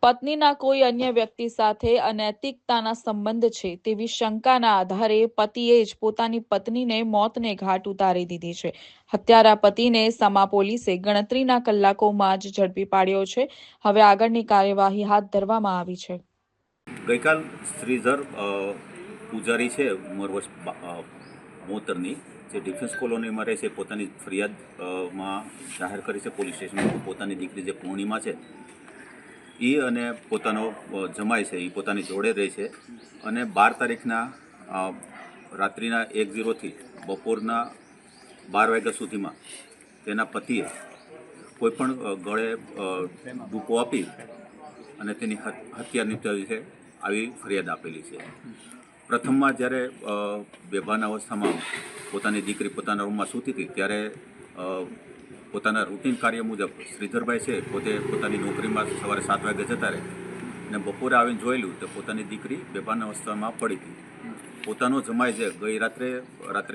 પત્નીના કોઈ અન્ય વ્યક્તિ સાથે અનૈતિકતાના સંબંધ છે તેવી શંકાના આધારે પતિએ જ પોતાની પત્નીને મોતને ઘાટ ઉતારી દીધી છે. હત્યારા પતિને સમા પોલીસે ગણતરીના કલાકોમાં જ ઝડપી પાડ્યો છે. હવે આગળની કાર્યવાહી હાથ ધરવામાં આવી છે. ગઈકાલ શ્રીધર પૂજારી છે ઉંમર વર્ષ 72ની, જે ડિફેન્સ કોલોનીમાં રહે છે, પોતાની ફરિયાદમાં જાહેર કરી છે પોલીસ સ્ટેશનમાં. પોતાની દીકરી જે પૂર્ણિમા છે એ અને પોતાનો જમાઈ છે એ પોતાની જોડે રહે છે અને 12 તારીખના રાત્રિના 1:00થી બપોરના 12 વાગ્યા સુધીમાં તેના પતિએ કોઈપણ ગળે ડૂપો આપી અને તેની હત્યા નિપજાવી છે આવી ફરિયાદ આપેલી છે. પ્રથમમાં જ્યારે બેભાન અવસ્થામાં પોતાની દીકરી પોતાના રૂમમાં સૂતી હતી ત્યારે પોતાના રૂટીન કાર્ય મુજબ શ્રીધરભાઈ છે પોતે પોતાની નોકરીમાં સવારે 7 વાગે જતા રહે અને બપોરે આવીને જોયેલું તો પોતાની દીકરી બેભાન અવસ્થામાં પડી હતી. પોતાનો જમાઈ છે ગઈ રાત્રે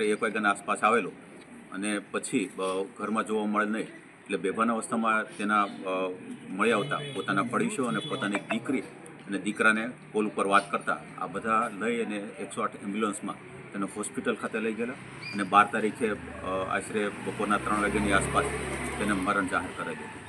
1 વાગ્યાના આસપાસ આવેલો અને પછી ઘરમાં જોવા મળે નહીં, એટલે બેભાન અવસ્થામાં તેના મળી આવતા પોતાના પડોશીઓ અને પોતાની દીકરી અને દીકરાને કોલ ઉપર વાત કરતા આ બધા લઈ અને 108 એમ્બ્યુલન્સમાં તેને હોસ્પિટલ ખાતે લઈ ગયેલા અને 12 તારીખે આશરે બપોરના 3 વાગ્યાની આસપાસ તેને મરણ જાહેર કરાઈ દીધું.